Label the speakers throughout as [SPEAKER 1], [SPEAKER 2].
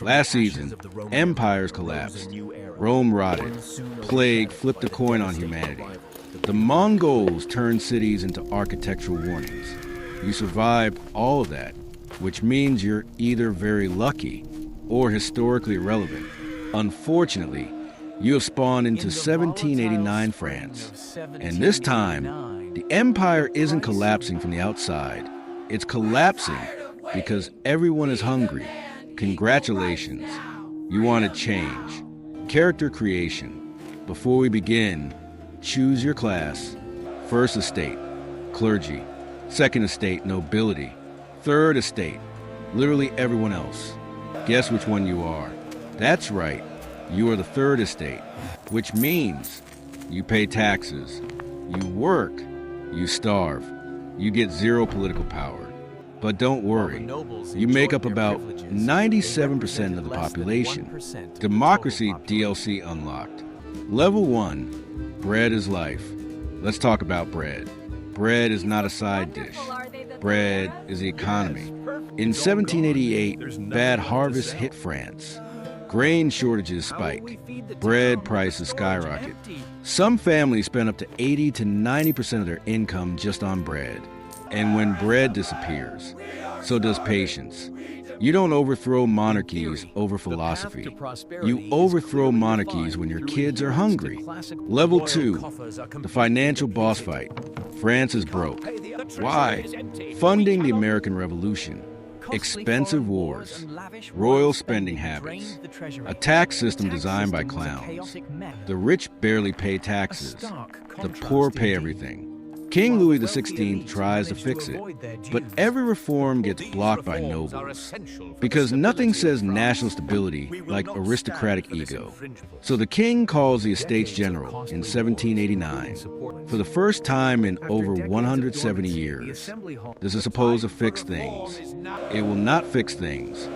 [SPEAKER 1] Last season, empires collapsed, Rome rotted, plague flipped a coin on humanity. The Mongols turned cities into architectural warnings. You survived all of that, which means you're either very lucky or historically irrelevant. Unfortunately, you have spawned into 1789 France, and this time, the empire isn't collapsing from the outside. It's collapsing because everyone is hungry. Congratulations. You want to change. Character creation. Before we begin, choose your class. First estate, clergy. Second estate, nobility. Third estate, literally everyone else. Guess which one you are. That's right. You are the third estate, which means you pay taxes, you work, you starve, you get zero political power. But don't worry, you make up about 97% of the population. Democracy DLC unlocked. Level 1, bread is life. Let's talk about bread. Bread is not a side dish. Bread is the economy. In 1788, bad harvests hit France. Grain shortages spike. Bread prices skyrocket. Some families spend up to 80 to 90% of their income just on bread. And when bread disappears, so does patience. You don't overthrow monarchies over philosophy. You overthrow monarchies when your kids are hungry. Level 2, the financial boss fight. France is broke. Why? Funding the American Revolution. Expensive wars, royal spending habits, a tax system designed by clowns. The rich barely pay taxes. The poor pay everything. King Louis XVI tries to fix it, but every reform gets blocked by nobles, because nothing says national stability like aristocratic ego. So the king calls the Estates General in 1789. For the first time in over 170 years, this is supposed to fix things. It will not fix things.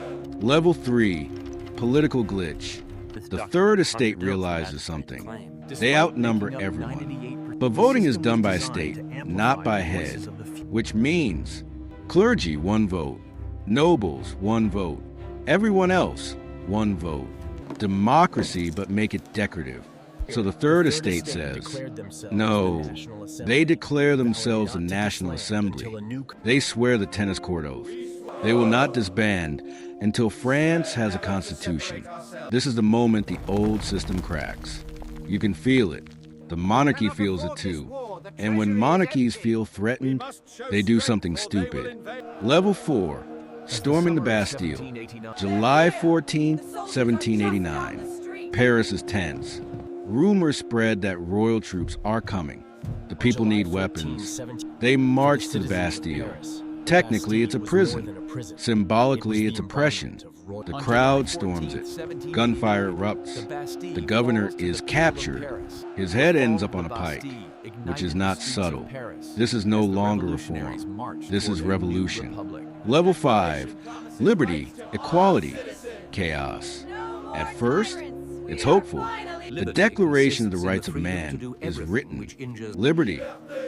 [SPEAKER 1] Level 3, political glitch. The third estate realizes something. They outnumber everyone. But voting is done by estate, not by head, which means clergy, 1 vote, nobles, 1 vote, everyone else, 1 vote. Democracy, but make it decorative. So the third estate says, no, they declare themselves a National Assembly. They swear the tennis court oath. They will not disband until France has a constitution. This is the moment the old system cracks. You can feel it. The monarchy feels it too. And when monarchies feel threatened, they do something stupid. Level 4, storming the Bastille. July 14th, 1789. Paris is tense. Rumors spread that royal troops are coming. The people need weapons. They march to the Bastille. Technically, it's a prison. Symbolically, it's oppression. The crowd storms it. Gunfire erupts. The governor is captured. His head ends up on a pike, which is not subtle. This is no longer reform. This is revolution. Level 5, liberty, equality, chaos. At first, it's hopeful. The Declaration of the Rights of Man is written. Liberty,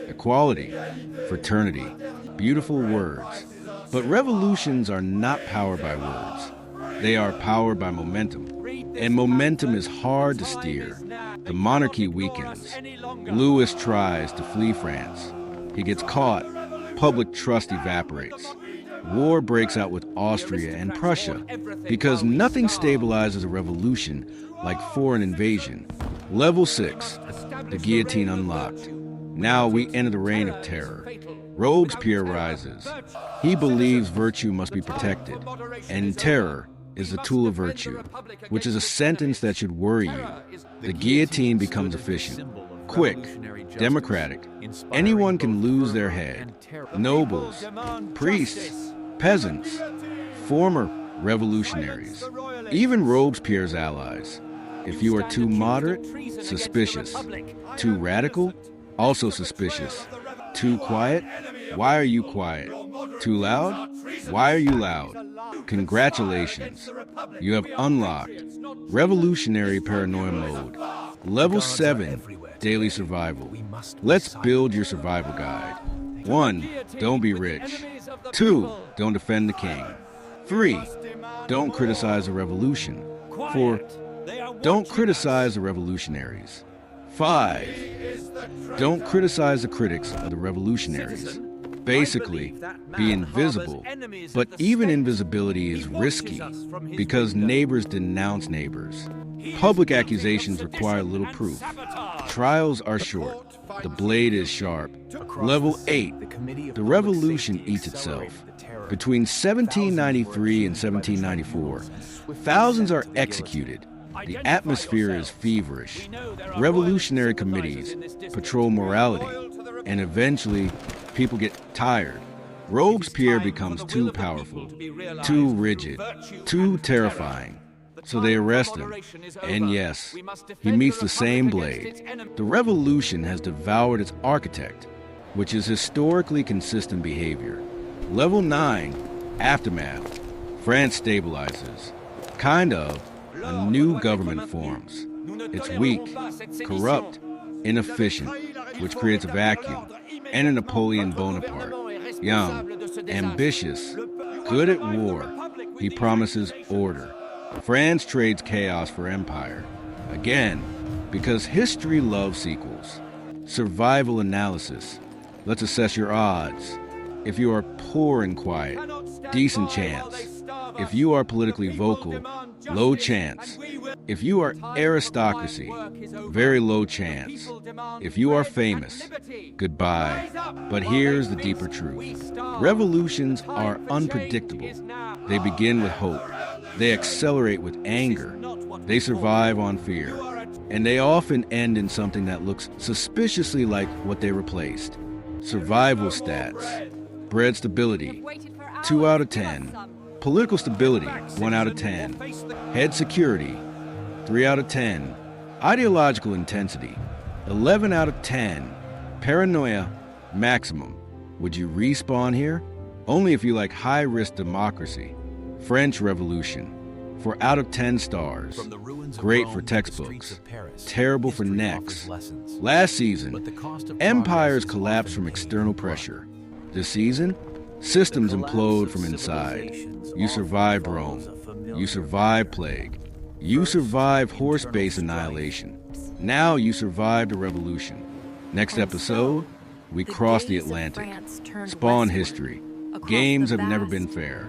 [SPEAKER 1] equality, fraternity. Beautiful words. But revolutions are not powered by words. They are powered by momentum. And momentum is hard to steer. The monarchy weakens. Louis tries to flee France. He gets caught. Public trust evaporates. War breaks out with Austria and Prussia because nothing stabilizes a revolution like foreign invasion. Level 6, the guillotine unlocked. Now we enter the reign of terror. Robespierre rises. He believes virtue must be protected, and terror is the tool of virtue, which is a sentence that should worry you. The guillotine becomes efficient, quick, democratic. Anyone can lose their head. Nobles, priests, peasants, former revolutionaries, even Robespierre's allies. If you are too moderate, suspicious. Too radical, also suspicious. Too quiet, why are you quiet? Too loud, why are you loud? Congratulations, you have unlocked revolutionary paranoia mode. Level 7, daily survival. Let's build your survival guide. 1, don't be rich. 2, don't defend the king. 3, Don't criticize the revolution. 4. Don't criticize the revolutionaries. 5. Don't criticize the critics of the revolutionaries. Basically, be invisible, but even invisibility is risky because neighbors denounce neighbors. Public accusations require little proof. Trials are short. The blade is sharp. Level 8. The revolution eats itself. Between 1793 and 1794, thousands are executed. The atmosphere is feverish. Revolutionary committees patrol morality, and eventually, people get tired. Robespierre becomes too powerful, too rigid, too terrifying. So they arrest him. And yes, he meets the same blade. The revolution has devoured its architect, which is historically consistent behavior. Level 9, Aftermath. France stabilizes. Kind of. A new government forms. It's weak, corrupt, inefficient, which creates a vacuum. And a Napoleon Bonaparte. Young, ambitious, good at war. He promises order. France trades chaos for empire. Again, because history loves sequels. Survival analysis. Let's assess your odds. If you are poor and quiet, decent chance. If you are politically vocal, low chance. If you are aristocracy, very low chance. If you are famous, goodbye. But here's the deeper truth. Revolutions are unpredictable. They begin with hope. They accelerate with anger. They survive on fear. And they often end in something that looks suspiciously like what they replaced. Survival stats. Bread stability, 2 out of 10. Political stability, 1 out of 10. Head security, 3 out of 10. Ideological intensity, 11 out of 10. Paranoia, maximum. Would you respawn here? Only if you like high-risk democracy. French Revolution, 4 out of 10 stars. Great for textbooks, terrible for necks. Last season, empires collapse from external pressure. This season, systems implode from inside. You survived Rome. You survived plague. You survived horse-based annihilation. Now you survived a revolution. Next episode, we cross the Atlantic. Spawn history. Games have never been fair.